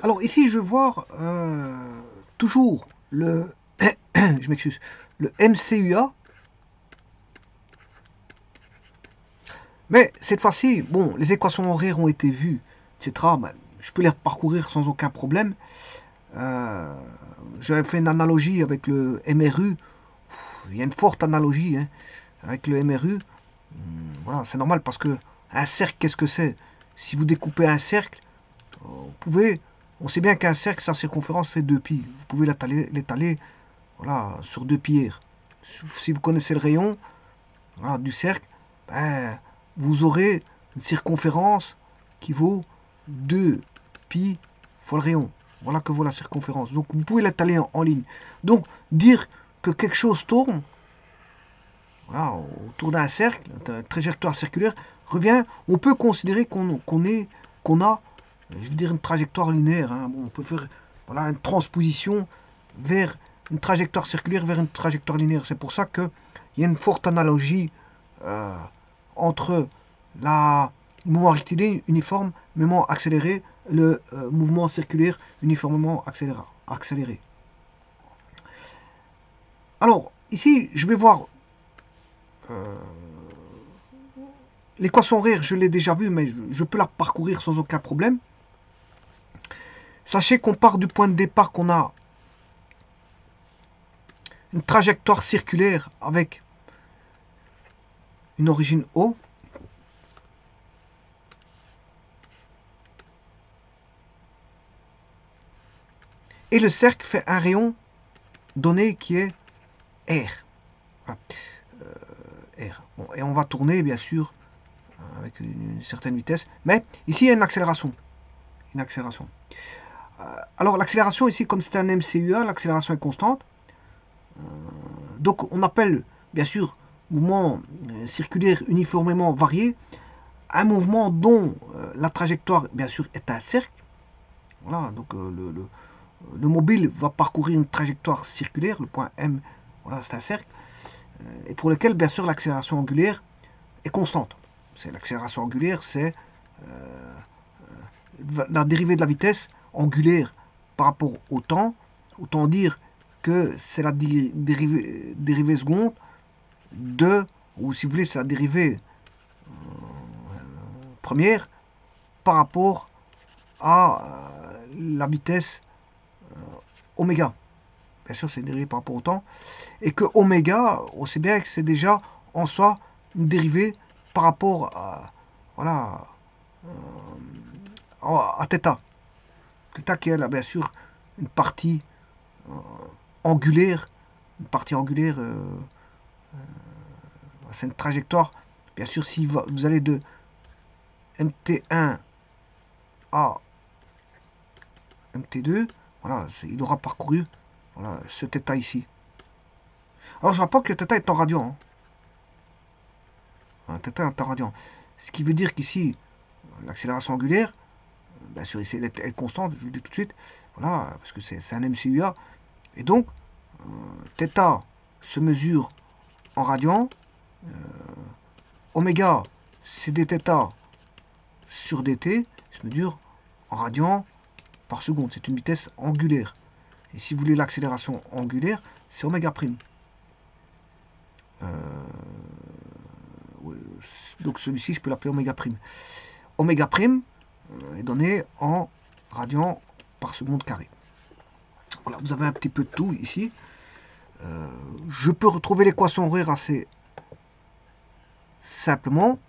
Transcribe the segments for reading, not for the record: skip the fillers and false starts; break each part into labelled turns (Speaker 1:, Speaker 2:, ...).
Speaker 1: Alors ici, je vais voir toujours le, je m'excuse, le MCUA, mais cette fois-ci, bon, les équations horaires ont été vues, etc. Ben, je peux les parcourir sans aucun problème. Euh, J'avais fait une analogie avec le MRU. Il y a une forte analogie hein, avec le MRU. Voilà, c'est normal parce que un cercle, qu'est-ce que c'est? Si vous découpez un cercle, vous pouvez, on sait bien qu'un cercle, sa circonférence fait 2 pi. Vous pouvez l'étaler voilà, sur 2 pi r. Si vous connaissez le rayon voilà, du cercle, ben, vous aurez une circonférence qui vaut 2 pi fois le rayon. Voilà que vaut la circonférence. Donc vous pouvez l'étaler en ligne. Donc dire que quelque chose tourne voilà, autour d'un cercle, une trajectoire circulaire, revient, on peut considérer qu'on a, je veux dire, une trajectoire linéaire. Hein. Bon, on peut faire voilà, une transposition vers une trajectoire circulaire vers une trajectoire linéaire. C'est pour ça qu'il y a une forte analogie euh, entre la mouvement rectiligne uniforme, mouvement accéléré, le mouvement circulaire uniformément accéléré. Alors, ici, je vais voir l'équation horaire, je l'ai déjà vue, mais je peux la parcourir sans aucun problème. Sachez qu'on part du point de départ qu'on a une trajectoire circulaire avec une origine O. Et le cercle fait un rayon donné qui est R. Voilà. R. Bon, et on va tourner, bien sûr, avec une certaine vitesse. Mais ici, il y a une accélération. Une accélération. Alors, l'accélération, ici, comme c'est un MCUA, l'accélération est constante. Donc, on appelle, bien sûr, mouvement circulaire uniformément varié un mouvement dont la trajectoire, bien sûr, est un cercle. Voilà, donc le mobile va parcourir une trajectoire circulaire, le point M, voilà, c'est un cercle, et pour lequel, bien sûr, l'accélération angulaire est constante. L'accélération angulaire, c'est la dérivée de la vitesse angulaire par rapport au temps. Autant dire que c'est la dérivée seconde de, ou si vous voulez, c'est la dérivée première par rapport à la vitesse oméga. Bien sûr, c'est dérivé par rapport au temps. Et que oméga, on sait bien que c'est déjà en soi une dérivée par rapport à, voilà, à θ. Θ qui est là, bien sûr, une partie angulaire. Une partie angulaire, c'est une trajectoire. Bien sûr, si vous allez de MT1 à MT2, voilà, il aura parcouru voilà, ce θ ici. Alors je rappelle que le θ est en radian. Hein. Θ est en radian. Ce qui veut dire qu'ici, l'accélération angulaire, bien sûr, ici, elle est constante, je vous le dis tout de suite. Voilà, parce que c'est un MCUA. Et donc, θ se mesure en radian. Oméga, c'est dθ sur dt, se mesure en radian par seconde. C'est une vitesse angulaire. Et si vous voulez l'accélération angulaire, c'est oméga prime. Donc celui-ci, je peux l'appeler oméga prime. Oméga prime est donné en radian par seconde carré. Voilà, vous avez un petit peu de tout ici. Je peux retrouver l'équation horaire assez simplement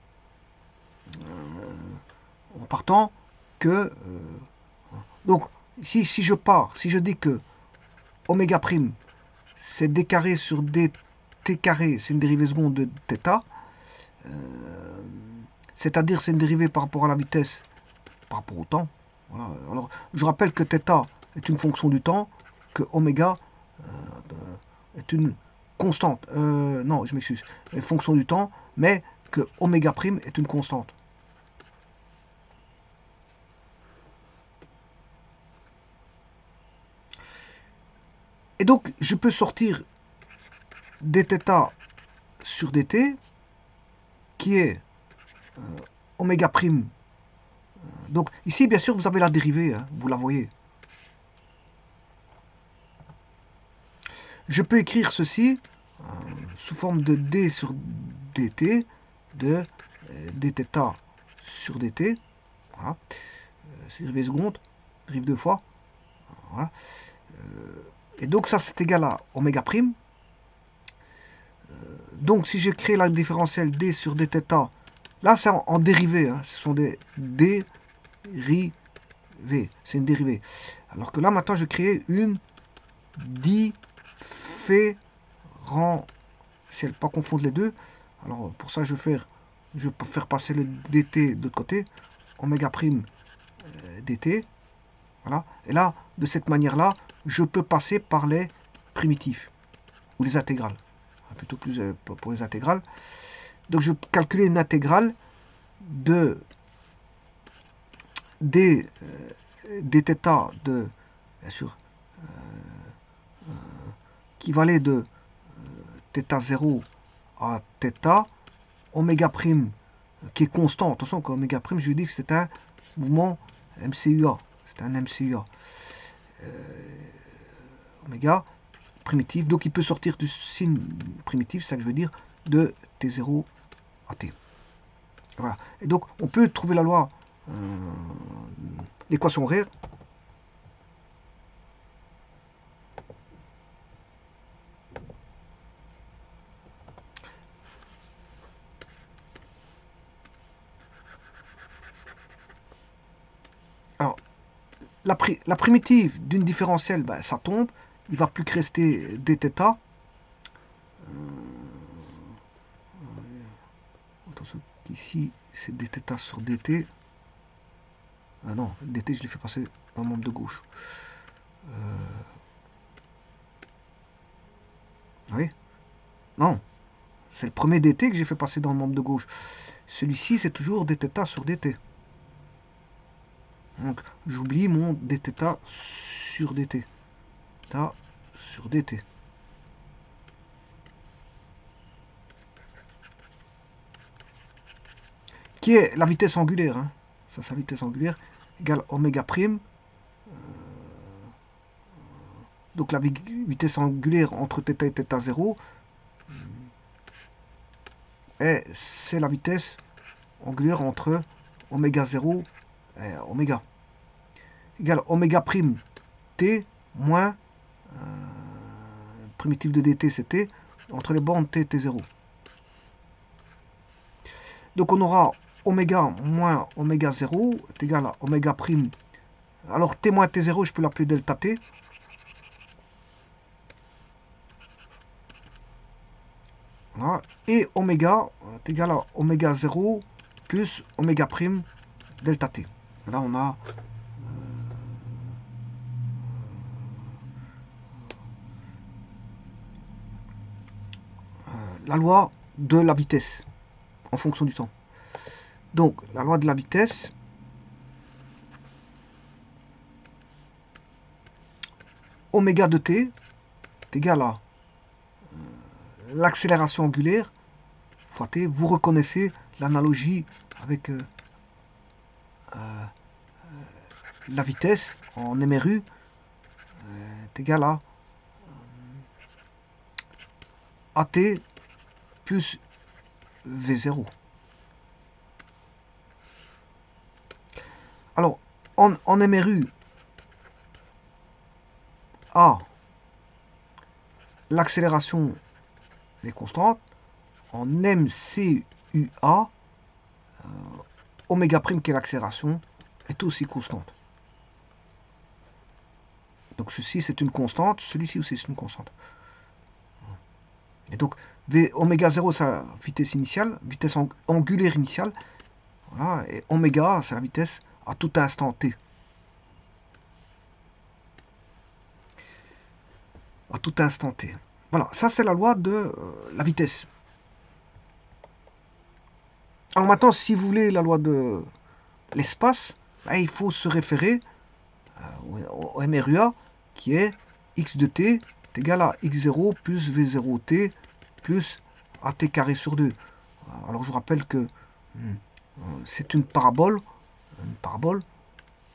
Speaker 1: en partant que donc si je pars, si je dis que oméga prime c'est d carré sur dt carré, c'est une dérivée seconde de θ, c'est-à-dire c'est une dérivée par rapport à la vitesse, par rapport au temps. Voilà. Alors je rappelle que θ est une fonction du temps, que oméga est une constante. Non, je m'excuse, une fonction du temps, mais que oméga prime est une constante. Et donc, je peux sortir dθ sur dt, qui est oméga prime Donc ici, bien sûr, vous avez la dérivée, hein, vous la voyez. Je peux écrire ceci sous forme de d sur dt, de dθ sur dt. Voilà. C'est dérivé seconde, dérive deux fois. Voilà. Et donc ça, c'est égal à oméga prime. Donc si je crée la différentielle d sur dθ, là c'est en dérivée, hein, ce sont des dérivés, c'est une dérivée. Alors que là maintenant je crée une différentielle, pas confondre les deux. Alors pour ça je vais faire passer le dt de l'autre côté, oméga prime dt, voilà. Et là, de cette manière-là, je peux passer par les primitifs, ou les intégrales, plutôt plus pour les intégrales. Donc je vais calculer une intégrale de dθ de, bien sûr, qui valait de θ0 à θ, oméga prime, qui est constant. Attention, qu'oméga prime, je lui dis que c'est un mouvement MCUA. C'est un MCUA. Oméga primitif. Donc il peut sortir du signe primitif, c'est ça que je veux dire, de T0 à T. Voilà. Et donc on peut trouver la loi, l'équation horaire. Alors, la primitive d'une différentielle, ben, ça tombe. Il ne va plus que rester dθ. Attention, ici, c'est dθ sur dt. Ah non, dt, je l'ai fait passer dans le membre de gauche. Oui. Non, c'est le premier dt que j'ai fait passer dans le membre de gauche. Celui-ci, c'est toujours dθ sur dt. Donc, j'oublie mon dθ sur dt. Θ sur dt. Qui est la vitesse angulaire. Hein. Ça, c'est la vitesse angulaire égale oméga prime. Donc, la vitesse angulaire entre θ et θ0. Et c'est la vitesse angulaire entre oméga 0 et oméga. Égale oméga prime t moins primitive de dt c'est t entre les bornes t et t0. Donc on aura oméga moins oméga 0 est égal à oméga prime. Alors t moins t0 je peux l'appeler delta t. Voilà. Et oméga est égal à oméga 0 plus oméga prime delta t. Là on a la loi de la vitesse en fonction du temps. Donc la loi de la vitesse, oméga de t est égal à l'accélération angulaire fois t. Vous reconnaissez l'analogie avec la vitesse en MRU est égal à AT plus V0. Alors, en MRU, A, l'accélération est constante. En MCUA, oméga prime qui est l'accélération est aussi constante. Donc ceci c'est une constante, celui-ci aussi c'est une constante. Et donc oméga 0 c'est la vitesse initiale, vitesse angulaire initiale. Voilà, et oméga c'est la vitesse à tout instant t. À tout instant t. Voilà, ça c'est la loi de la vitesse. Alors maintenant, si vous voulez la loi de l'espace, ben, il faut se référer au MRUA qui est x de t est égal à x0 plus v0t plus at carré sur 2. Alors je vous rappelle que c'est une parabole une parabole.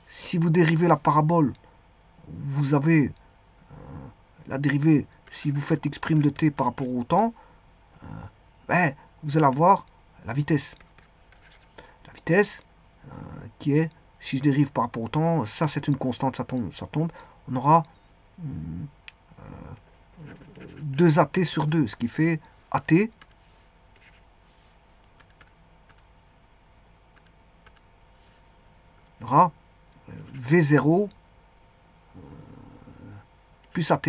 Speaker 1: Si vous dérivez la parabole, vous avez la dérivée, si vous faites x' de t par rapport au temps, ben, vous allez avoir la vitesse. La vitesse qui est, si je dérive par rapport au temps, ça c'est une constante, ça tombe. On aura 2at sur 2, ce qui fait at aura v0 plus at.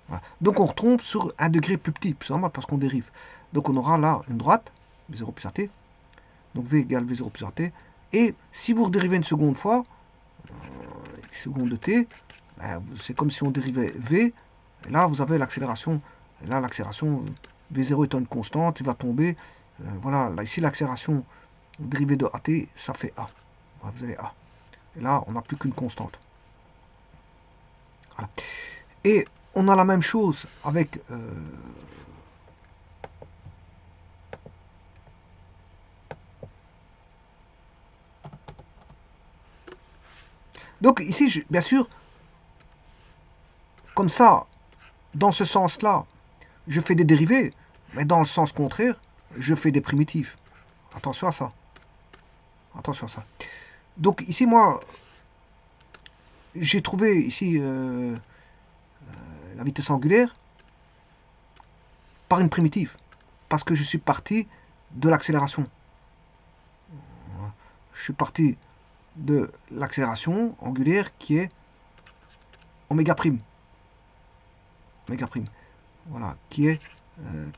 Speaker 1: Voilà. Donc on retombe sur un degré plus petit, plus normal parce qu'on dérive. Donc on aura là une droite, v0 plus at, donc v égale v0 plus at. Et si vous redérivez une seconde fois, x seconde de t, ben, c'est comme si on dérivait v, et là vous avez l'accélération. Et là l'accélération, v0 étant une constante, il va tomber. Voilà, là, ici l'accélération dérivée de at, ça fait a. Voilà, vous avez a. Et là on n'a plus qu'une constante. Voilà. Et on a la même chose avec donc ici, bien sûr, comme ça, dans ce sens-là, je fais des dérivés, mais dans le sens contraire, je fais des primitifs. Attention à ça. Attention à ça. Donc ici, moi, j'ai trouvé ici la vitesse angulaire par une primitive, parce que je suis parti de l'accélération. Je suis parti de l'accélération angulaire qui est oméga prime. Oméga prime. Voilà, qui est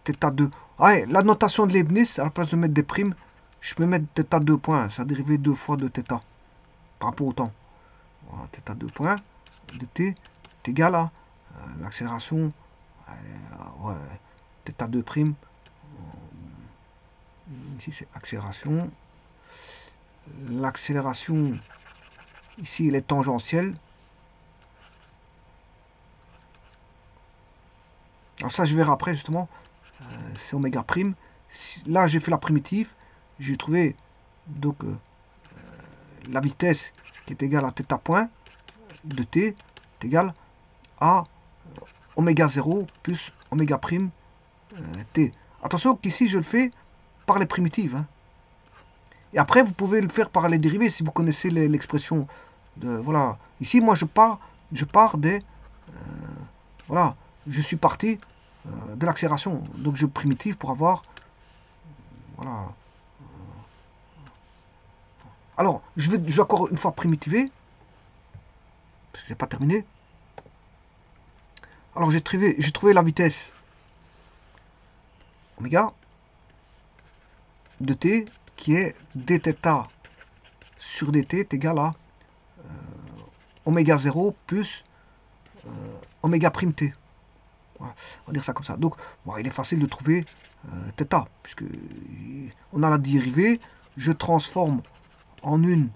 Speaker 1: θ2. Ah, ouais, la notation de Leibniz, à la place de mettre des primes, je peux mettre θ2 points. Ça a dérivé 2 fois de θ par rapport au temps. Voilà, θ2 points de t est égal à l'accélération ouais, θ2 prime. Ici c'est accélération. L'accélération ici elle est tangentielle. Alors ça je verrai après justement. C'est oméga prime. Là j'ai fait la primitive. J'ai trouvé donc la vitesse qui est égale à θ point de t est égale à oméga 0 plus oméga prime t. Attention qu'ici je le fais par les primitives. Hein. Et après vous pouvez le faire par les dérivés si vous connaissez l'expression de voilà. Ici moi je pars des voilà, je suis parti de l'accélération. Donc je primitive pour avoir voilà. Alors je vais encore une fois primitiver parce que c'est pas terminé. Alors j'ai trouvé la vitesse oméga de t qui est dθ sur dt est égal à oméga 0 plus oméga prime t. Voilà, on va dire ça comme ça. Donc bon, il est facile de trouver θ puisque on a la dérivée, je transforme en une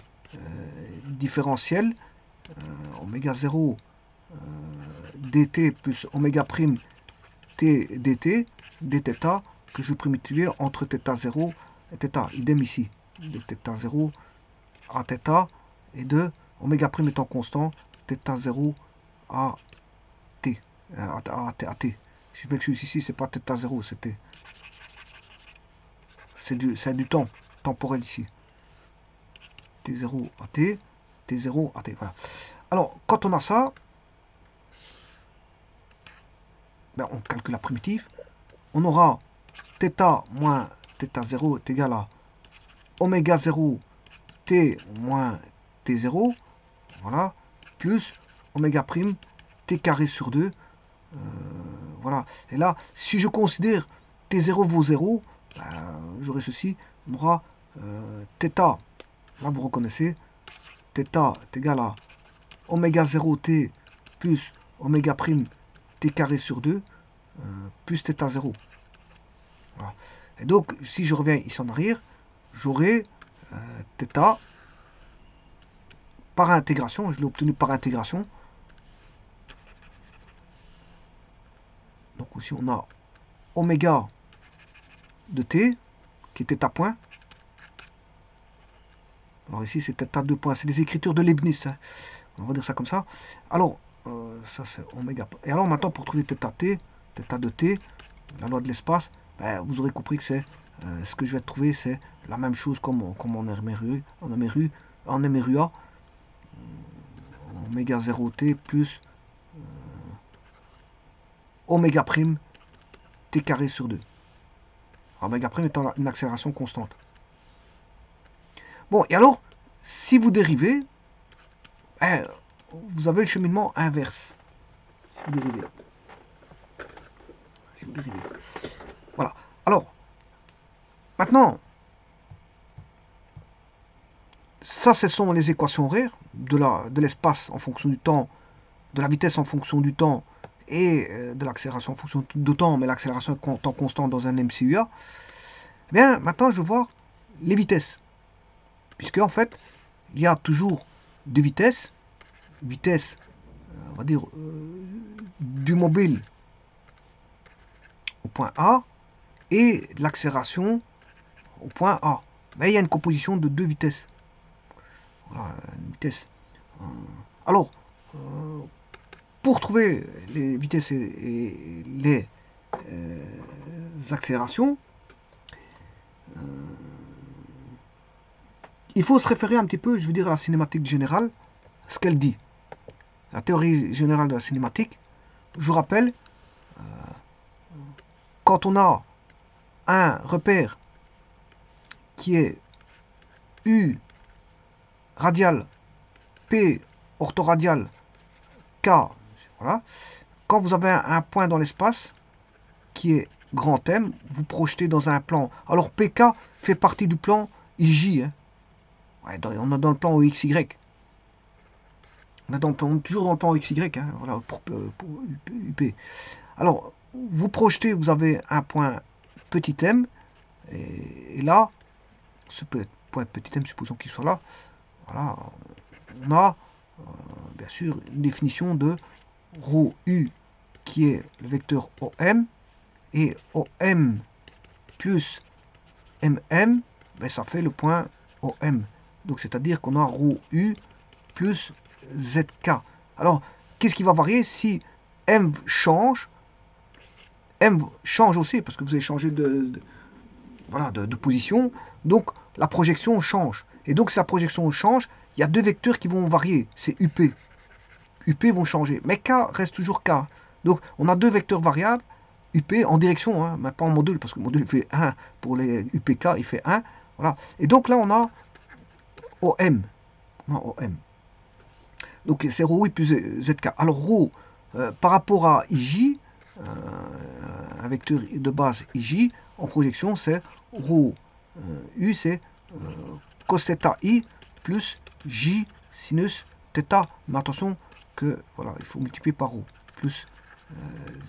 Speaker 1: différentielle oméga 0 dt plus oméga prime t dt dθ que je vais primitiver entre θ0 et θ. Idem ici. De θ0 à θ et de oméga prime étant constant, θ0 à t. À t. Si je m'excuse ici, c'est pas θ0, c'est t. C'est du temps temporel ici. T0 à t, T0 à t. Voilà. Alors, quand on a ça, ben, on calcule la primitive. On aura θ moins θ0 est égal à oméga 0 t moins t0, voilà, plus oméga prime t carré sur 2, voilà. Et là, si je considère t0 vaut 0, j'aurai ceci, on aura θ, là vous reconnaissez, θ est égal à oméga 0t plus oméga prime t carré sur 2, plus θ0. Voilà. Et donc, si je reviens ici en arrière, j'aurai θ par intégration, je l'ai obtenu par intégration. Donc ici on a oméga de t qui était à point Alors ici, c'est θ 2 points. C'est les écritures de Leibniz. Hein. On va dire ça comme ça. Alors, ça c'est oméga. Et alors maintenant, pour trouver θt, θ de t, la loi de l'espace, ben, vous aurez compris que c'est ce que je vais trouver, c'est la même chose comme en MRU, en MRUA, oméga 0t plus oméga prime t carré sur 2. Oméga prime étant une accélération constante. Bon, et alors, si vous dérivez, vous avez le cheminement inverse. Si vous dérivez. Voilà. Alors, maintenant, ça, ce sont les équations horaires de l'espace en fonction du temps, de la vitesse en fonction du temps et de l'accélération en fonction du temps, mais l'accélération est en temps constant dans un MCUA. Bien, maintenant, je veux voir les vitesses. Puisque, en fait, il y a toujours deux vitesses. Vitesse, on va dire, du mobile au point A et l'accélération au point A. Mais il y a une composition de deux vitesses. Voilà, une vitesse. Alors, pour trouver les vitesses et les accélérations, il faut se référer un petit peu, je veux dire, à la cinématique générale, ce qu'elle dit. La théorie générale de la cinématique, je vous rappelle, quand on a un repère qui est U radial, P orthoradial, K, voilà. Quand vous avez un point dans l'espace qui est grand M, vous projetez dans un plan. Alors PK fait partie du plan IJ. Hein. Ouais, on est dans le plan OXY. On est toujours dans le plan XY, hein, voilà, pour UP. Alors, vous projetez, vous avez un point petit m, et là, ce point petit m, supposons qu'il soit là, voilà, on a, bien sûr, une définition de ρ u, qui est le vecteur OM, et OM plus MM, ben, ça fait le point OM. Donc, c'est-à-dire qu'on a ρ u plus ZK. Alors, qu'est-ce qui va varier si M change aussi, parce que vous avez changé voilà, de position, donc la projection change. Et donc, si la projection change, il y a deux vecteurs qui vont varier, c'est UP. UP vont changer, mais K reste toujours K. Donc, on a deux vecteurs variables, UP en direction, hein, mais pas en module, parce que le module fait 1, pour les UPK, il fait 1. Voilà. Et donc là, on a OM. On a OM. Donc c'est ρ plus ZK. Alors ρ, par rapport à IJ, un vecteur de base IJ, en projection, c'est ρ U, c'est cos θ I plus J sinus θ. Mais attention que, voilà, il faut multiplier par ρ plus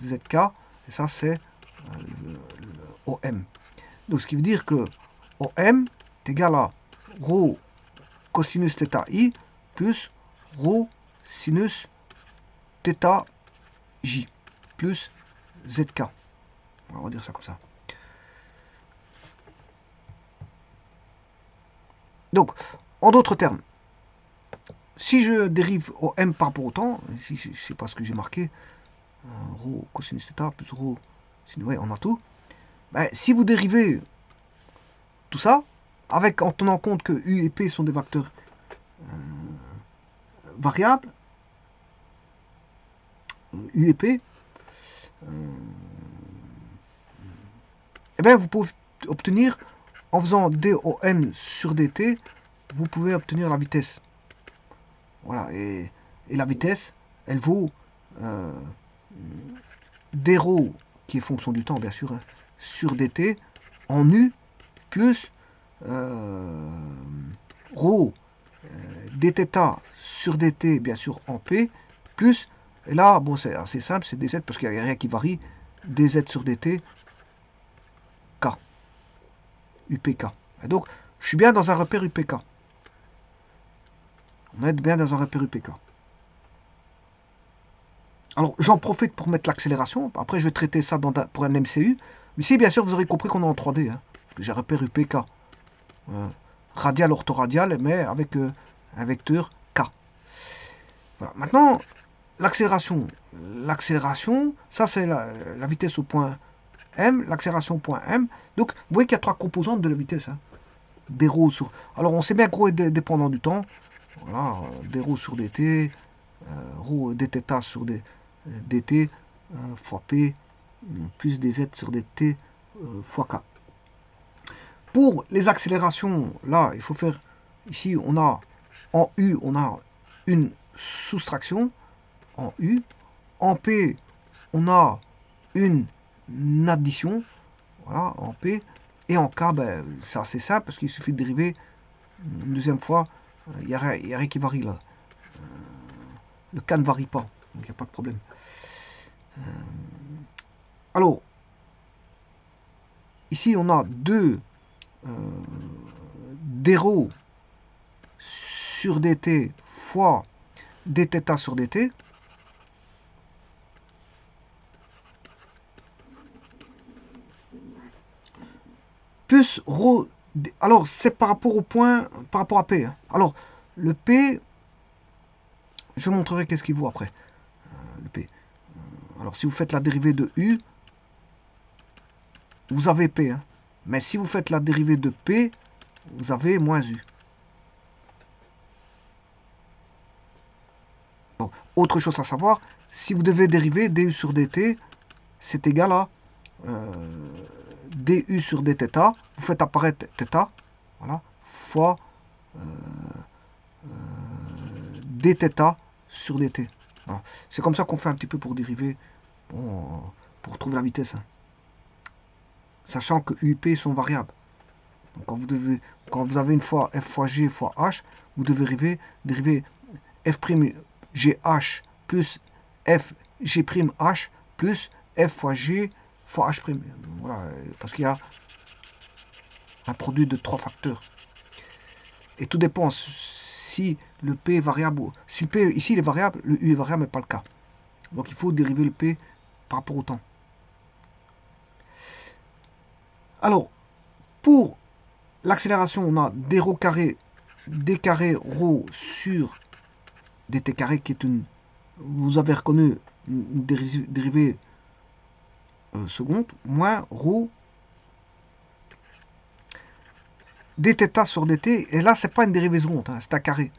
Speaker 1: ZK, et ça c'est OM. Donc ce qui veut dire que OM est égal à ρ cosinus θ I plus ρ sinus θ j plus zk. On va dire ça comme ça. Donc, en d'autres termes, si je dérive au m par rapport au temps, ici je ne sais pas ce que j'ai marqué, ρ cosinus θ plus ρ sinus, ouais, on a tout. Ben, si vous dérivez tout ça, en tenant compte que U et P sont des vecteurs variables, U et P, eh bien, vous pouvez obtenir, en faisant DOM sur DT, vous pouvez obtenir la vitesse. Voilà, et la vitesse, elle vaut dρ, qui est fonction du temps, bien sûr, hein, sur DT, en U, plus ρ dθ sur dt, bien sûr, en P, plus, et là, bon, c'est assez simple, c'est dz, parce qu'il n'y a rien qui varie, dz sur dt, k, UPK. Et donc, je suis bien dans un repère UPK. On est bien dans un repère UPK. Alors, j'en profite pour mettre l'accélération. Après, je vais traiter ça pour un MCU. Mais ici, bien sûr, vous aurez compris qu'on est en 3D. Hein, parce que j'ai un repère UPK. radial, orthoradial, mais avec un vecteur k. Voilà. Maintenant, l'accélération. L'accélération, ça c'est la vitesse au point m, l'accélération au point m. Donc, vous voyez qu'il y a trois composantes de la vitesse. Hein. Des rho sur... Alors, on sait bien que rho est dépendant du temps. Voilà, des rho sur dt, rho dθ sur dt, fois p, plus dz sur dt, fois k. Pour les accélérations, là, il faut faire... Ici, on a en u, on a une soustraction en u. En p, on a une addition, voilà, en p. Et en k, ben, c'est assez simple parce qu'il suffit de dériver une deuxième fois. Il n'y a rien qui varie là. Le k ne varie pas, donc il n'y a pas de problème. Alors, ici on a deux d-rho sur dt fois dθ sur dt. Plus rho. Alors, c'est par rapport au point, par rapport à P. Hein. Alors, le P, je montrerai qu'est-ce qu'il vaut après. Le P. Alors, si vous faites la dérivée de U, vous avez P. Hein. Mais si vous faites la dérivée de P, vous avez moins U. Bon, autre chose à savoir, si vous devez dériver du sur dt, c'est égal à du sur dθ, vous faites apparaître θ, voilà, fois dθ sur dt. Voilà. C'est comme ça qu'on fait un petit peu pour dériver, bon, pour trouver la vitesse. Hein. Sachant que u et p sont variables. Donc quand vous avez une fois f fois g fois h, vous devez dériver f' gh plus f g' plus f fois g fois h'. Voilà, parce qu'il y a un produit de trois facteurs. Et tout dépend si le p est variable. Si le p ici il est variable, le u est variable, mais pas le cas. Donc il faut dériver le p par rapport au temps. Alors, pour l'accélération, on a d rho carré, d carré rho sur dt carré, qui est une, vous avez reconnu, une dérivée seconde, moins rho dθ sur dt, et là, c'est pas une dérivée seconde, hein, c'est un carré.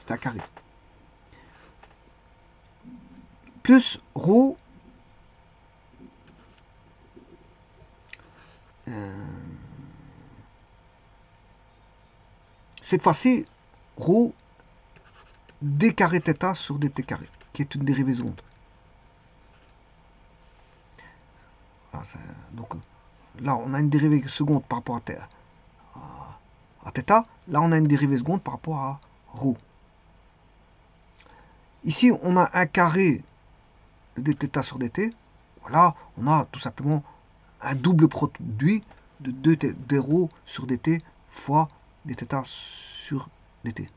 Speaker 1: C'est un carré. Plus rho cette fois-ci, rho d carré θ sur dt carré, qui est une dérivée seconde. Voilà, donc là, on a une dérivée seconde par rapport à θ. Là, on a une dérivée seconde par rapport à rho. Ici, on a un carré de dθ sur dt. Voilà, on a tout simplement un double produit de 2 d rho sur dt fois dθ sur dt.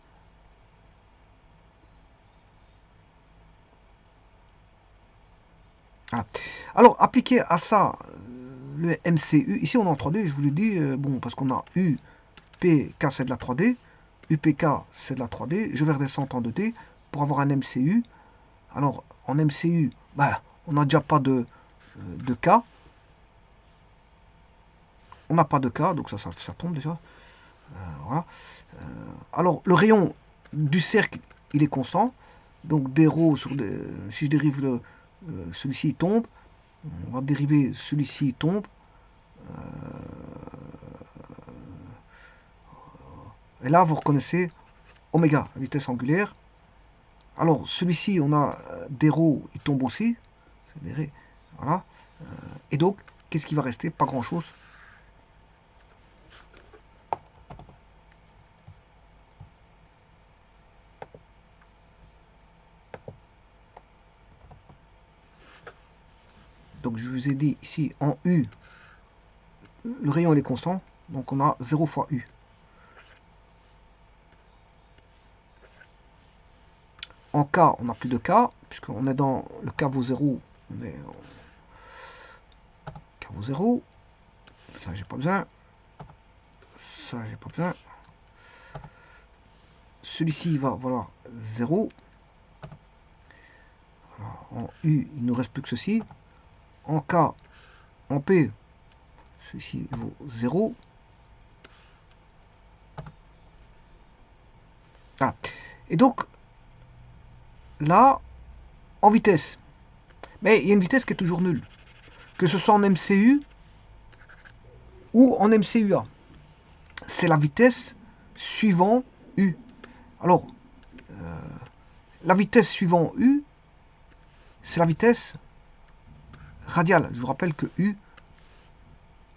Speaker 1: Voilà. Alors, appliquer à ça le MCU, ici on est en 3D, je vous l'ai dit, bon, parce qu'on a U, P, K c'est de la 3D, UPK c'est de la 3D, je vais redescendre en 2D pour avoir un MCU. Alors, en MCU, bah, on n'a déjà pas de K. On n'a pas de K, donc ça tombe déjà. Voilà. Alors, le rayon du cercle, il est constant. Donc, des rho sur des, si je dérive celui-ci, il tombe. On va dériver celui-ci, il tombe. Et là, vous reconnaissez oméga, vitesse angulaire. Alors, celui-ci, on a des rho, il tombe aussi. Voilà. Et donc, qu'est-ce qui va rester? Pas grand-chose. Donc, je vous ai dit ici, en U, le rayon il est constant. Donc, on a 0 fois U. En K, on n'a plus de K, puisqu'on est dans le K vaut 0. On est en K vaut 0. Ça, j'ai pas besoin. ça, j'ai pas besoin. Celui-ci va valoir 0. En U, il ne nous reste plus que ceci. En K, en P, celui-ci vaut 0. Voilà. Et donc, là, en vitesse. Mais il y a une vitesse qui est toujours nulle. Que ce soit en MCU ou en MCUA. C'est la vitesse suivant U. Alors, la vitesse suivant U, c'est la vitesse radiale. Je vous rappelle que U,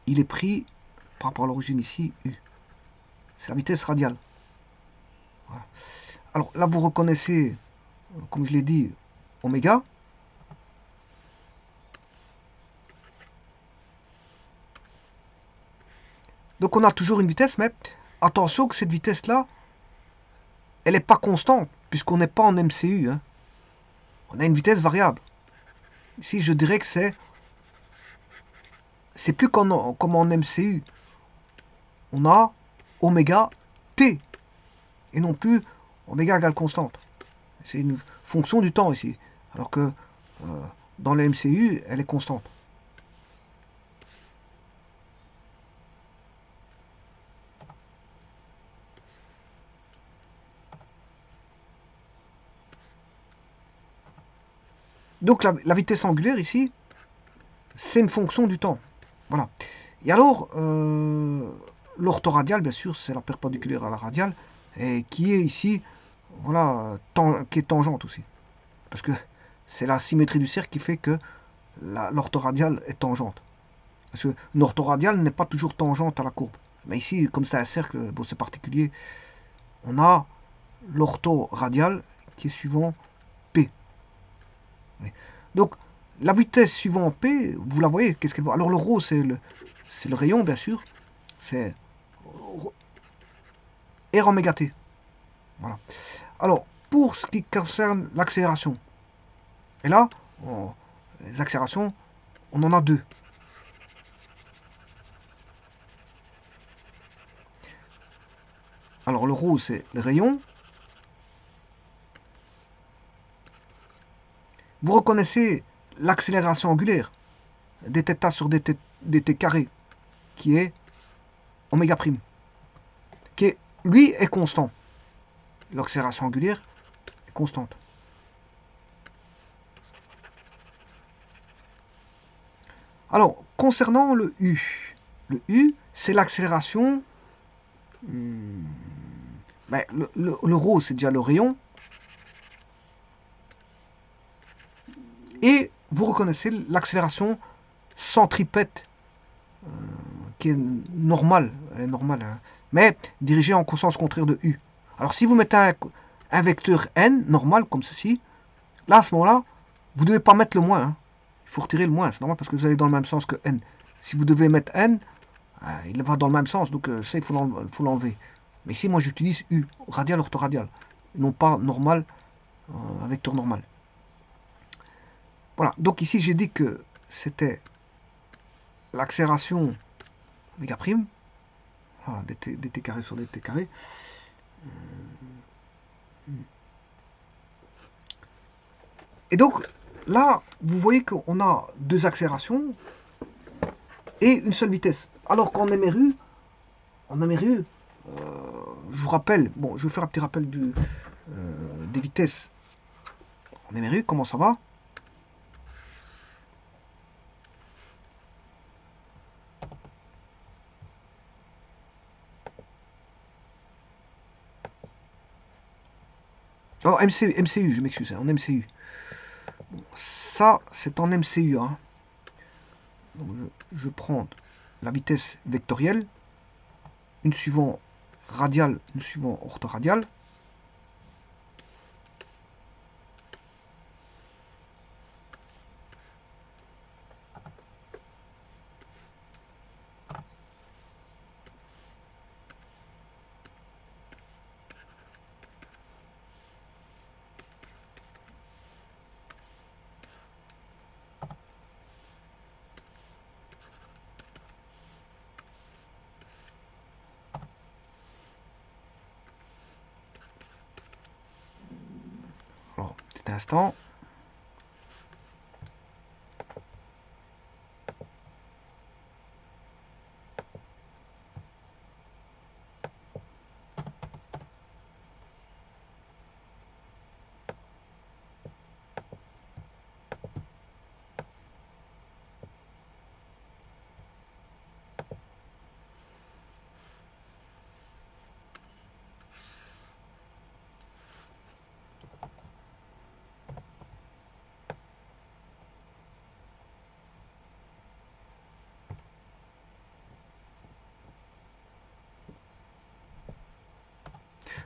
Speaker 1: il est pris par rapport à l'origine ici, U. C'est la vitesse radiale. Voilà. Alors là, vous reconnaissez, comme je l'ai dit, oméga. Donc on a toujours une vitesse, mais attention que cette vitesse-là, elle n'est pas constante, puisqu'on n'est pas en MCU. Hein. On a une vitesse variable. Ici, je dirais que c'est plus comme en MCU. On a oméga t, et non plus oméga égale constante. C'est une fonction du temps ici, alors que dans le MCU, elle est constante. Donc la vitesse angulaire ici, c'est une fonction du temps. Voilà. Et alors, l'orthoradial, bien sûr, c'est la perpendiculaire à la radiale, et qui est ici, voilà, qui est tangente aussi. Parce que c'est la symétrie du cercle qui fait que l'orthoradiale est tangente. Parce que l'orthoradiale n'est pas toujours tangente à la courbe. Mais ici, comme c'est un cercle, bon, c'est particulier, on a l'orthoradial qui est suivant P. Oui. Donc, la vitesse suivant P, vous la voyez, qu'est-ce qu'elle vaut? Alors, le ρ, c'est le rayon, bien sûr. C'est R oméga t. Voilà. Alors, pour ce qui concerne l'accélération, et là, les accélérations, on en a deux. Alors, le ρ, c'est le rayon. Vous reconnaissez l'accélération angulaire, dθ sur dt carré, qui est oméga prime, qui est, lui, est constant. L'accélération angulaire est constante. Alors, concernant le U, c'est l'accélération. Ben, le ρ, c'est déjà le rayon. Et vous reconnaissez l'accélération centripète, qui est normale, elle est normale, hein, mais dirigée en sens contraire de U. Alors, si vous mettez un vecteur n normal comme ceci, là, à ce moment-là, vous ne devez pas mettre le moins. Hein. Il faut retirer le moins, c'est normal parce que vous allez dans le même sens que n. Si vous devez mettre n, il va dans le même sens, donc ça, il faut l'enlever. Mais ici, moi, j'utilise U, radial, orthoradial, non pas normal, un vecteur normal. Voilà, donc ici, j'ai dit que c'était l'accélération oméga prime, voilà, dt carré sur dt carré. Et donc, là, vous voyez qu'on a deux accélérations et une seule vitesse. Alors qu'en MRU, je vous rappelle, bon, je vais faire un petit rappel des vitesses. En MRU, comment ça va? Oh, MCU, je m'excuse, en MCU. Bon, ça, c'est en MCU. Hein. Donc, je prends la vitesse vectorielle, une suivant radiale, une suivant orthoradiale. Petit instant.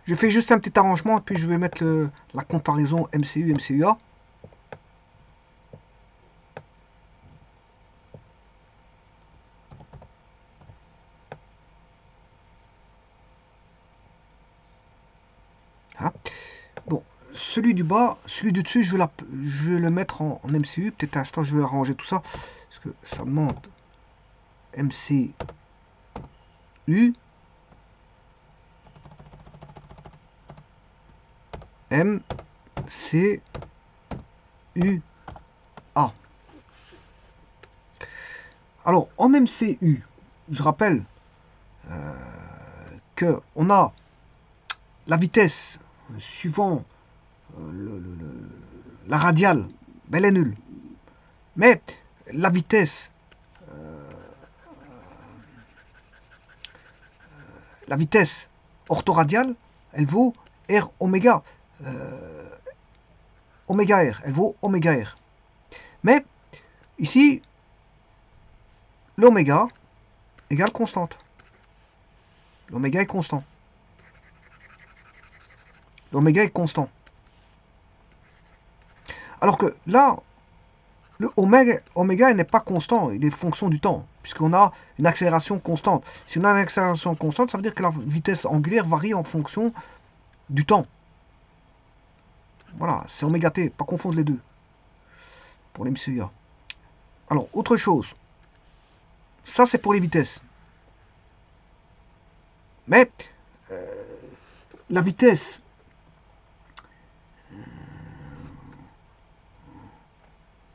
Speaker 1: Je fais juste un petit arrangement, puis je vais mettre la comparaison MCU, MCUA. Hein. Bon, celui du bas, celui du dessus, je vais le mettre en MCU. Peut-être un instant, je vais arranger tout ça. Parce que ça demande MCU. MCU. A. Alors, en MCU, je rappelle que on a la vitesse suivant la radiale, ben, elle est nulle. Mais la vitesse, la vitesse orthoradiale, elle vaut R oméga, oméga R. Elle vaut oméga R. Mais ici, l'oméga égale constante. L'oméga est constant. L'oméga est constant. Alors que là, le oméga n'est pas constant, il est fonction du temps, puisqu'on a une accélération constante. Si on a une accélération constante, ça veut dire que la vitesse angulaire varie en fonction du temps. Voilà, c'est oméga t, pas confondre les deux, pour les MCUA. Alors, autre chose, ça c'est pour les vitesses. Mais la vitesse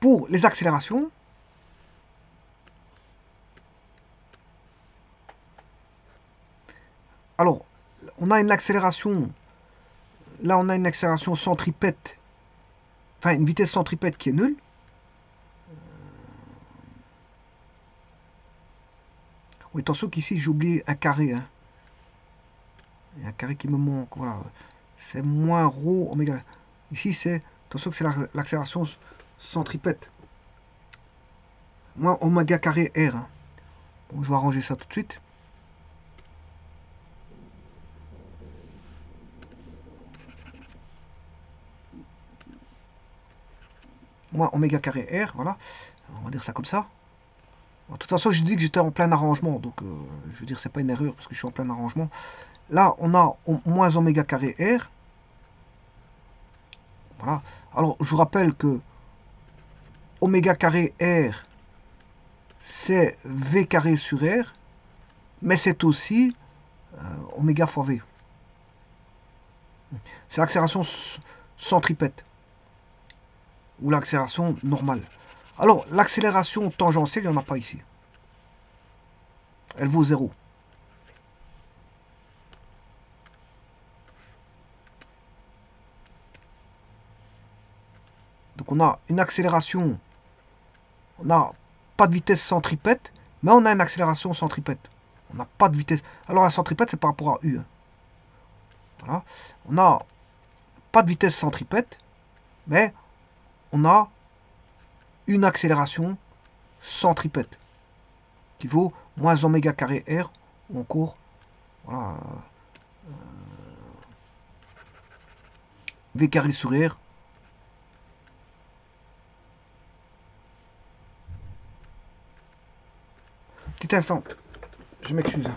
Speaker 1: pour les accélérations, alors, on a une accélération, là on a une accélération centripète, enfin une vitesse centripète qui est nulle. Oui, attention qu'ici j'ai oublié un carré. Hein. Il y a un carré qui me manque. Voilà. C'est moins ρ oméga. Ici c'est, attention que c'est l'accélération centripète. Moins oméga carré R. Hein. Bon, je vais arranger ça tout de suite. Moins oméga carré R, voilà. On va dire ça comme ça. De toute façon, je dis que j'étais en plein arrangement, donc je veux dire, c'est pas une erreur parce que je suis en plein arrangement. Là, on a moins oméga carré R. Voilà. Alors, je vous rappelle que oméga carré R, c'est V carré sur R, mais c'est aussi oméga fois V. C'est l'accélération centripète, ou l'accélération normale. Alors, l'accélération tangentielle, il n'y en a pas ici. Elle vaut 0. Donc on a une accélération, on n'a pas de vitesse centripète, mais on a une accélération centripète. On n'a pas de vitesse. Alors la centripète, c'est par rapport à U. Hein. Voilà. On n'a pas de vitesse centripète, mais on a une accélération centripète qui vaut moins oméga carré R ou encore voilà, V carré sur R. Petit instant, je m'excuse.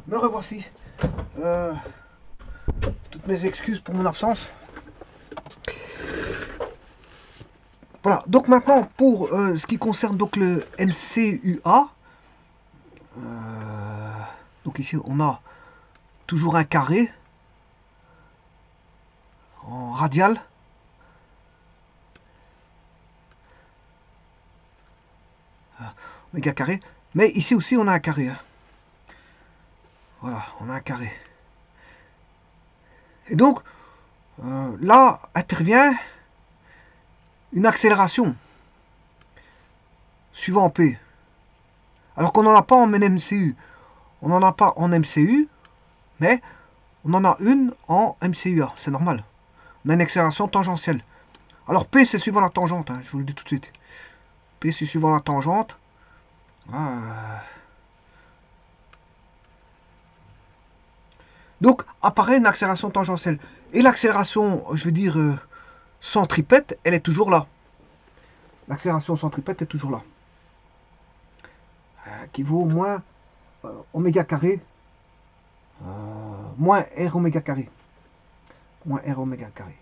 Speaker 1: Me revoici. Euh, toutes mes excuses pour mon absence. Voilà, donc maintenant pour ce qui concerne donc le MCUA, donc ici on a toujours un carré en radial. Oméga carré. Mais ici aussi on a un carré. Hein. Voilà, on a un carré. Et donc là intervient une accélération suivant P. Alors qu'on n'en a pas en MCU. On n'en a pas en MCU, mais on en a une en MCUA. C'est normal. On a une accélération tangentielle. Alors P c'est suivant la tangente, hein, je vous le dis tout de suite. P c'est suivant la tangente. Donc apparaît une accélération tangentielle. Et l'accélération, je veux dire, centripète, elle est toujours là. L'accélération centripète est toujours là. Qui vaut moins oméga carré, moins R oméga carré. Moins R oméga carré.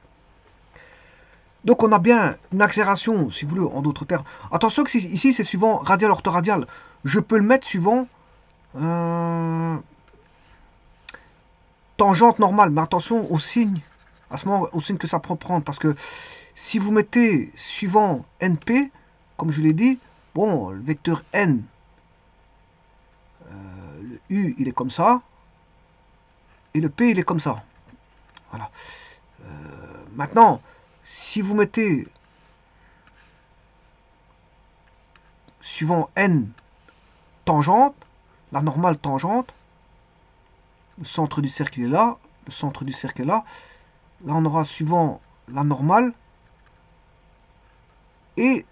Speaker 1: Donc on a bien une accélération, si vous voulez, en d'autres termes. Attention que ici c'est suivant radial orthoradial. Je peux le mettre suivant tangente normale, mais attention au signe, à ce moment au signe que ça peut prendre, parce que si vous mettez suivant NP, comme je l'ai dit, bon, le vecteur N, le U il est comme ça, et le P il est comme ça. Voilà. Maintenant, si vous mettez suivant N tangente, la normale tangente, le centre du cercle est là, le centre du cercle est là, là on aura suivant la normale et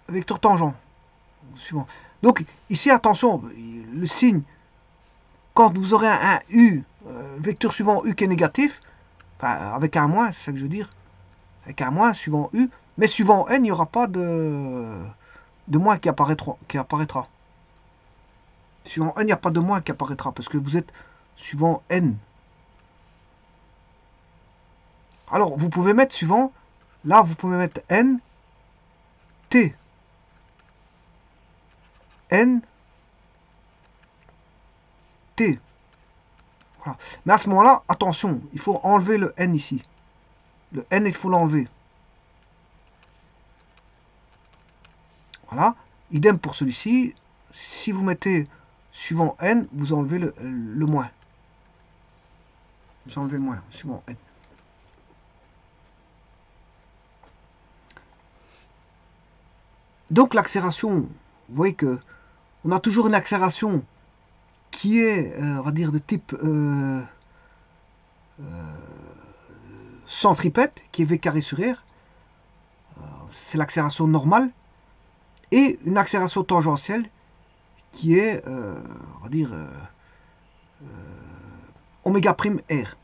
Speaker 1: vecteur tangent. Suivant. Donc ici attention, le signe, quand vous aurez un U, vecteur suivant U qui est négatif, enfin avec un moins, c'est ça que je veux dire, avec un moins suivant U, mais suivant N, il n'y aura pas de moins qui apparaîtra. Suivant N, il n'y a pas de moins qui apparaîtra, parce que vous êtes suivant N. Alors, vous pouvez mettre suivant, là, vous pouvez mettre N, T, N, T. Voilà. Mais à ce moment-là, attention, il faut enlever le N ici. Le N, il faut l'enlever. Voilà. Idem pour celui-ci. Si vous mettez suivant N, vous enlevez le moins. Vous enlevez le moins, suivant N. Donc l'accélération, vous voyez que on a toujours une accélération qui est, on va dire, de type centripète, qui est V carré sur R. C'est l'accélération normale. Et une accélération tangentielle qui est, on va dire, oméga prime R.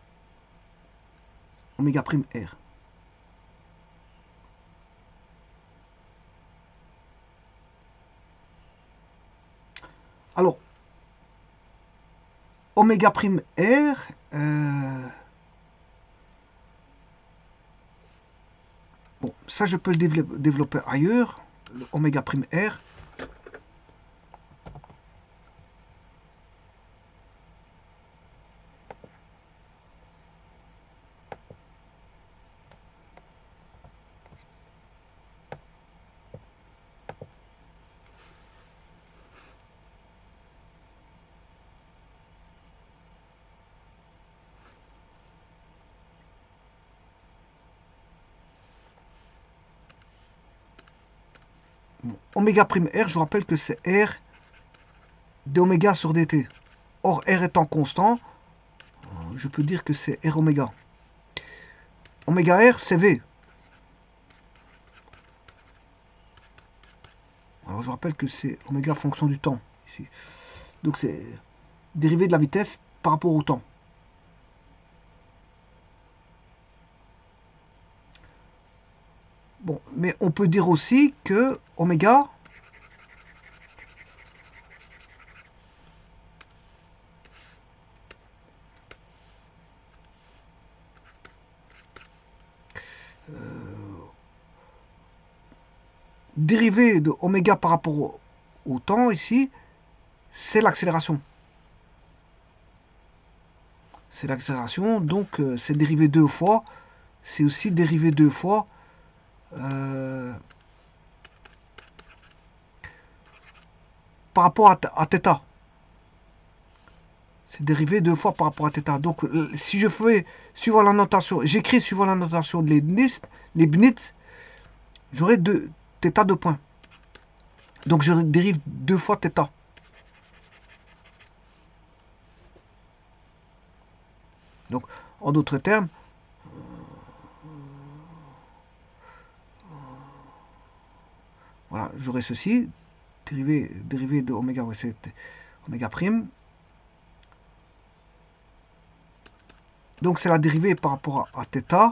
Speaker 1: Oméga prime R. Alors, oméga prime R, bon, ça je peux le développer ailleurs, le oméga prime R. Oméga prime R, je vous rappelle que c'est R d'oméga sur dt. Or, R étant constant, je peux dire que c'est R oméga. Oméga R, c'est V. Alors, je vous rappelle que c'est oméga fonction du temps, ici. Donc, c'est dérivé de la vitesse par rapport au temps. Bon, mais on peut dire aussi que oméga dérivée de oméga par rapport au temps ici, c'est l'accélération. C'est l'accélération, donc c'est dérivé deux fois. C'est aussi dérivé deux fois par rapport à θ. C'est dérivé deux fois par rapport à θ. Donc si je fais suivant la notation, j'écris suivant la notation de Leibniz, j'aurai θ de points. Donc je dérive deux fois θ. Donc en d'autres termes, voilà, j'aurai ceci, dérivé de oméga, ouais, c'est oméga prime. Donc c'est la dérivée par rapport à θ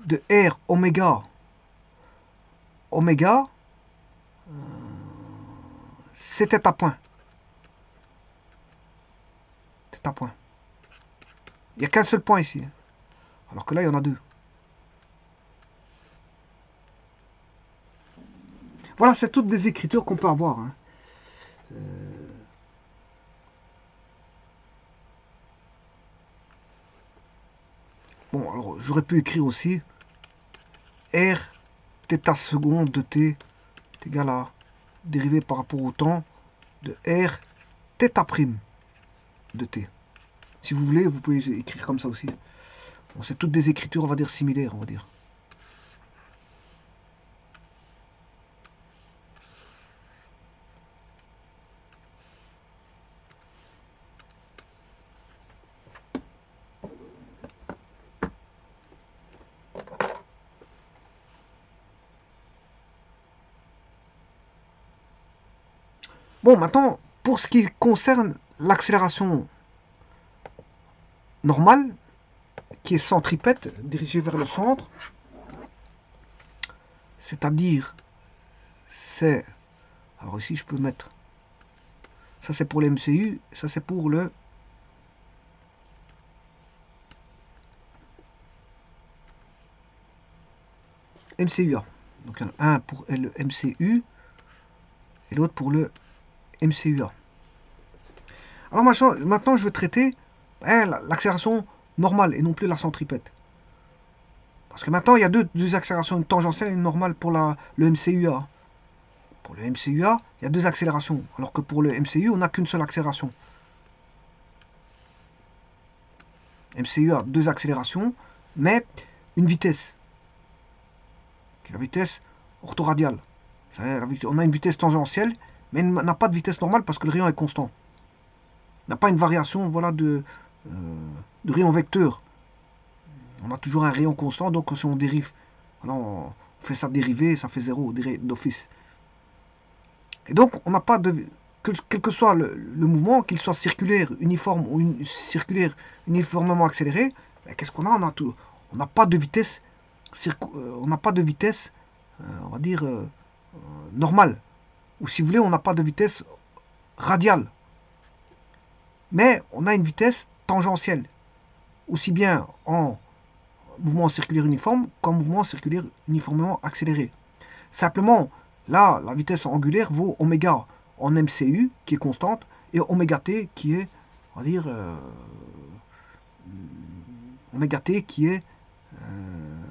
Speaker 1: de R oméga c'est θ point. Θ point. Il n'y a qu'un seul point ici. Alors que là, il y en a deux. Voilà, c'est toutes des écritures qu'on peut avoir. Hein. Bon, alors j'aurais pu écrire aussi R θ seconde de t est égal à dérivé par rapport au temps de R θ prime de t. Si vous voulez, vous pouvez écrire comme ça aussi. Bon, c'est toutes des écritures, on va dire, similaires, on va dire. Bon, maintenant, pour ce qui concerne l'accélération normale, qui est centripète, dirigée vers le centre, c'est-à-dire, c'est... Alors ici, je peux mettre... Ça, c'est pour le MCU, ça, c'est pour le... MCUA. Donc, un pour le MCU et l'autre pour le MCUA. Alors maintenant, je vais traiter l'accélération normale et non plus la centripète. Parce que maintenant, il y a deux accélérations, une tangentielle et une normale pour le MCUA. Pour le MCUA, il y a deux accélérations, alors que pour le MCU, on n'a qu'une seule accélération. MCUA, deux accélérations, mais une vitesse. La vitesse orthoradiale. On a une vitesse tangentielle, mais on n'a pas de vitesse normale parce que le rayon est constant. On n'a pas une variation voilà, de rayon vecteur. On a toujours un rayon constant, donc si on dérive, voilà, on fait sa dérivée, ça fait 0 d'office. Et donc, on n'a pas de... Quel que soit le mouvement, qu'il soit circulaire, uniforme ou circulaire uniformément accéléré, ben, qu'est-ce qu'on a? On n'a pas de vitesse, on n'a pas de vitesse, on va dire, normale. Ou si vous voulez, on n'a pas de vitesse radiale. Mais on a une vitesse tangentielle. Aussi bien en mouvement circulaire uniforme qu'en mouvement circulaire uniformément accéléré. Simplement, là, la vitesse angulaire vaut oméga en MCU, qui est constante, et oméga t, qui est, on va dire, oméga t, qui est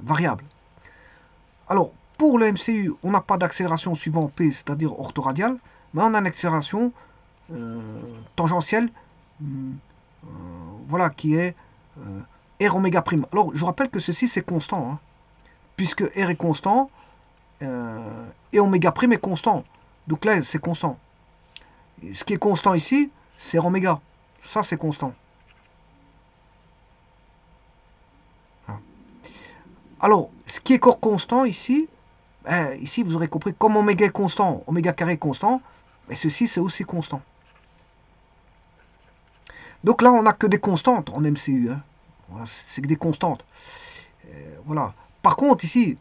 Speaker 1: variable. Alors, pour le MCU, on n'a pas d'accélération suivant P, c'est-à-dire orthoradiale, mais on a une accélération tangentielle, voilà, qui est R oméga prime. Alors, je vous rappelle que ceci, c'est constant, hein, puisque R est constant, et oméga prime est constant. Donc là, c'est constant. Et ce qui est constant ici, c'est oméga. Ça, c'est constant. Voilà. Alors, ce qui est corps constant ici, ici, vous aurez compris, comme oméga est constant, oméga carré est constant, mais ceci, c'est aussi constant. Donc là, on n'a que des constantes en MCU. Hein. Voilà, c'est que des constantes. Voilà. Par contre, ici,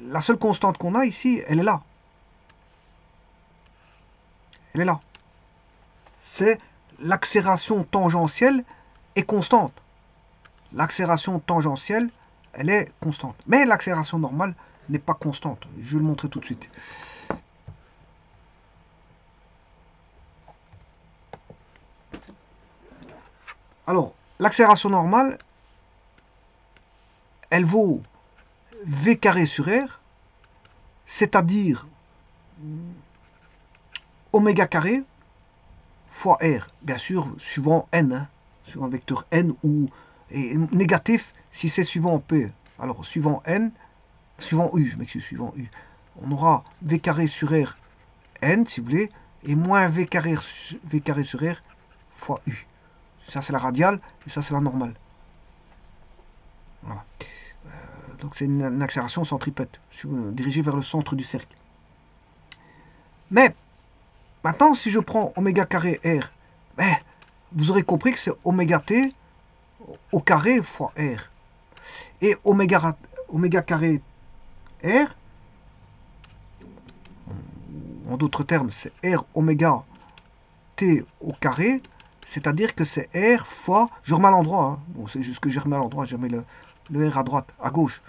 Speaker 1: la seule constante qu'on a ici, elle est là. Elle est là. C'est l'accélération tangentielle est constante. L'accélération tangentielle elle est constante. Mais l'accélération normale n'est pas constante. Je vais le montrer tout de suite. Alors, l'accélération normale, elle vaut v carré sur r, c'est-à-dire oméga carré fois r, bien sûr, suivant n, hein, suivant un vecteur n, ou et négatif si c'est suivant p. Alors, suivant n, suivant u, je m'excuse, suivant u, on aura v carré sur r n, si vous voulez, et moins v carré sur r fois u. Ça, c'est la radiale, et ça, c'est la normale. Voilà. Donc, c'est une accélération centripète, dirigée vers le centre du cercle. Mais, maintenant, si je prends oméga carré r, ben, vous aurez compris que c'est oméga t au carré fois r. Et oméga carré r, en d'autres termes, c'est r oméga t au carré, c'est-à-dire que c'est r fois... Je remets à l'endroit, hein. Bon, c'est juste que j'ai remis à l'endroit, j'ai mis le r à droite, à gauche.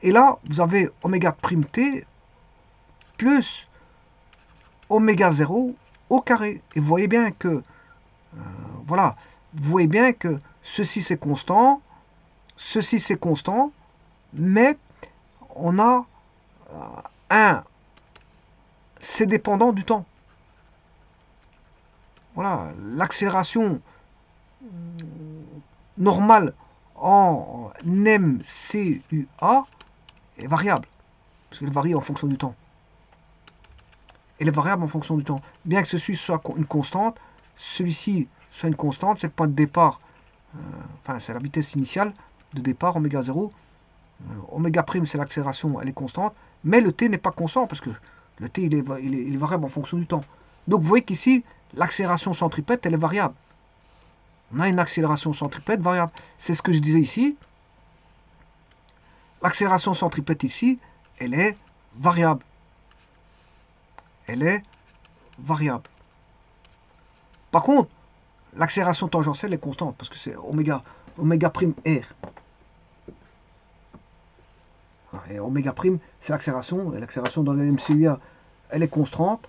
Speaker 1: Et là, vous avez oméga prime t plus oméga 0 au carré. Et vous voyez bien que, voilà, vous voyez bien que ceci c'est constant, mais on a c'est dépendant du temps. Voilà, l'accélération normale en MCUA est variable, parce qu'elle varie en fonction du temps. Elle est variable en fonction du temps. Bien que ceci soit une constante, celui-ci soit une constante, c'est le point de départ, enfin c'est la vitesse initiale de départ, oméga 0. Oméga prime, c'est l'accélération, elle est constante, mais le t n'est pas constant, parce que le t, il est variable en fonction du temps. Donc vous voyez qu'ici, l'accélération centripète, elle est variable. On a une accélération centripète variable. C'est ce que je disais ici. L'accélération centripète ici, elle est variable. Elle est variable. Par contre, l'accélération tangentielle est constante, parce que c'est oméga prime r. Et oméga prime, c'est l'accélération, et l'accélération dans le MCUA, elle est constante,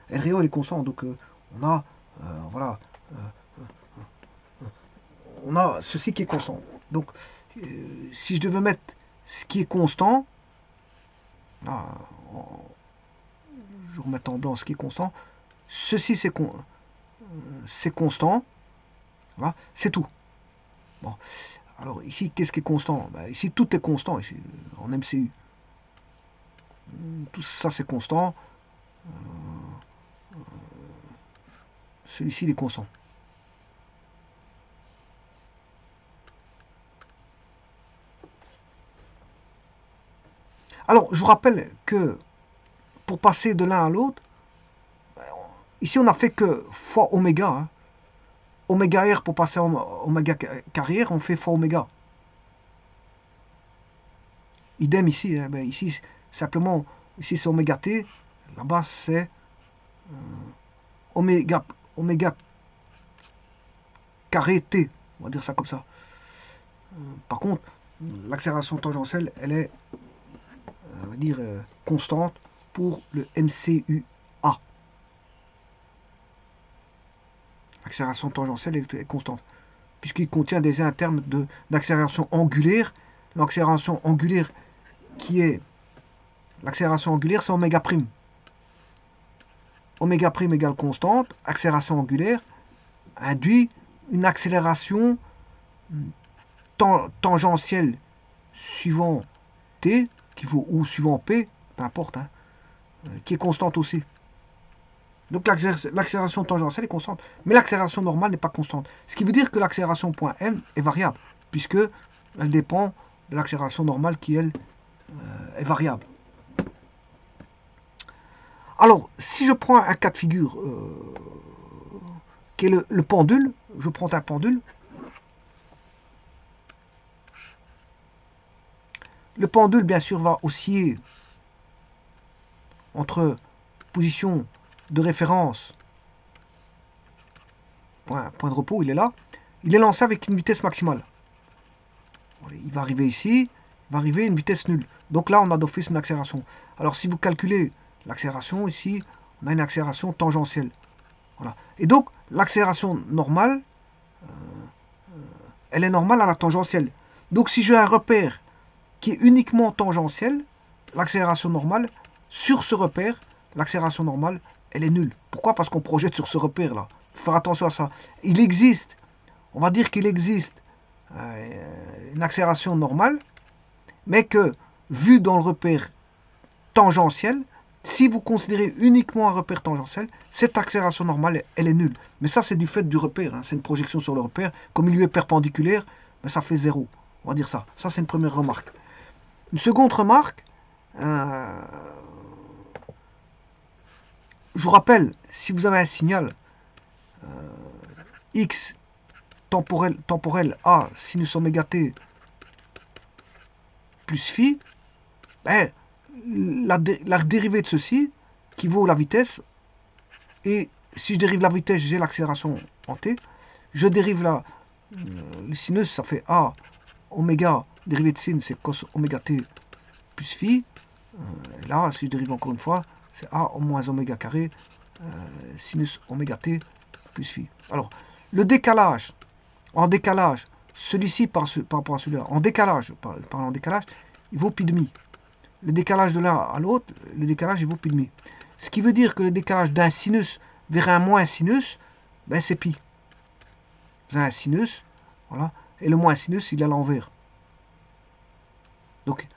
Speaker 1: LRO, elle est constante, donc on a, voilà, on a ceci qui est constant. Donc, si je devais mettre ce qui est constant, là, je vais remettre en blanc ce qui est constant, ceci c'est constant, voilà, c'est tout. Bon. Alors ici, qu'est-ce qui est constant? Ben, ici, tout est constant, ici, en MCU. Tout ça, c'est constant. Celui-ci, il est constant. Alors, je vous rappelle que pour passer de l'un à l'autre, ici, on n'a fait que fois oméga. Hein. Oméga R pour passer à oméga carrière, on fait fois oméga. Idem ici. Hein. Ben, ici, simplement, ici, c'est oméga t. Là-bas, c'est oméga carré t. On va dire ça comme ça. Par contre, l'accélération tangentielle, elle est on va dire constante pour le MCUA. L'accélération tangentielle est constante, puisqu'il contient des termes d'accélération angulaire. L'accélération angulaire qui est l'accélération angulaire, c'est oméga prime. Oméga prime égale constante, accélération angulaire induit une accélération tangentielle suivant t, qui vaut ou suivant p, peu importe, hein, qui est constante aussi. Donc l'accélération tangentielle est constante, mais l'accélération normale n'est pas constante. Ce qui veut dire que l'accélération point m est variable, puisque elle dépend de l'accélération normale qui, elle, est variable. Alors, si je prends un cas de figure qui est le pendule, je prends un pendule. Le pendule, bien sûr, va osciller entre position de référence, point de repos, il est là. Il est lancé avec une vitesse maximale. Il va arriver ici, il va arriver à une vitesse nulle. Donc là, on a d'office une accélération. Alors si vous calculez l'accélération, ici, on a une accélération tangentielle. Voilà. Et donc, l'accélération normale, elle est normale à la tangentielle. Donc si j'ai un repère qui est uniquement tangentiel, l'accélération normale, sur ce repère, l'accélération normale, elle est nulle. Pourquoi? Parce qu'on projette sur ce repère-là. Il faut faire attention à ça. Il existe, on va dire qu'il existe une accélération normale, mais que, vu dans le repère tangentiel, si vous considérez uniquement un repère tangentiel, cette accélération normale, elle est nulle. Mais ça, c'est du fait du repère. Hein. C'est une projection sur le repère. Comme il lui est perpendiculaire, ben, ça fait 0. On va dire ça. Ça, c'est une première remarque. Une seconde remarque, je vous rappelle, si vous avez un signal x temporel a sinus oméga t plus phi, ben, la dérivée de ceci, qui vaut la vitesse, et si je dérive la vitesse, j'ai l'accélération en t, je dérive le sinus, ça fait a oméga, dérivée de sin, c'est cos oméga t plus phi. Et là, si je dérive encore une fois, c'est a moins oméga carré, sinus oméga t plus phi. Alors, le décalage, en décalage, celui-ci par rapport à celui-là, en décalage, en décalage, il vaut pi demi. Le décalage de l'un à l'autre, le décalage, il vaut pi demi. Ce qui veut dire que le décalage d'un sinus vers un moins sinus, ben c'est pi. Vous avez un sinus, voilà, et le moins sinus, il est à l'envers. Donc,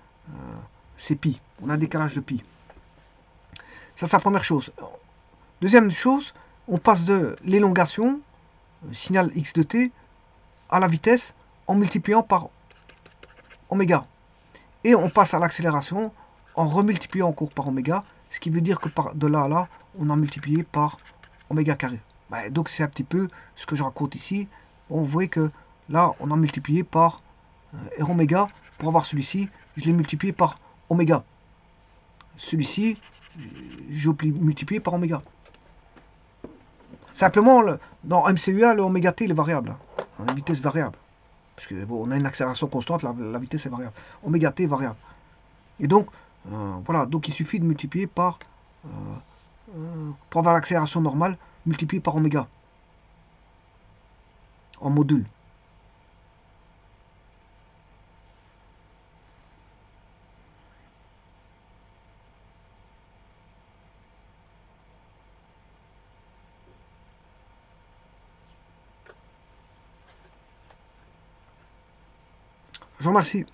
Speaker 1: c'est pi. On a un décalage de pi. Ça, c'est la première chose. Deuxième chose, on passe de l'élongation, signal x de t, à la vitesse en multipliant par oméga. Et on passe à l'accélération en remultipliant encore par oméga, ce qui veut dire que de là à là, on a multiplié par oméga carré. Ben, donc c'est un petit peu ce que je raconte ici. Bon, vous voyez que là, on a multiplié par R oméga. Pour avoir celui-ci, je l'ai multiplié par oméga. Celui-ci, j'ai multiplié par oméga. Simplement, dans MCUA, le oméga t, il est variable. Hein, une vitesse variable. Parce que bon, on a une accélération constante, la vitesse est variable. Oméga t est variable. Et donc, voilà, donc il suffit de multiplier par, pour avoir l'accélération normale, multiplier par oméga. En module. Je vous remercie.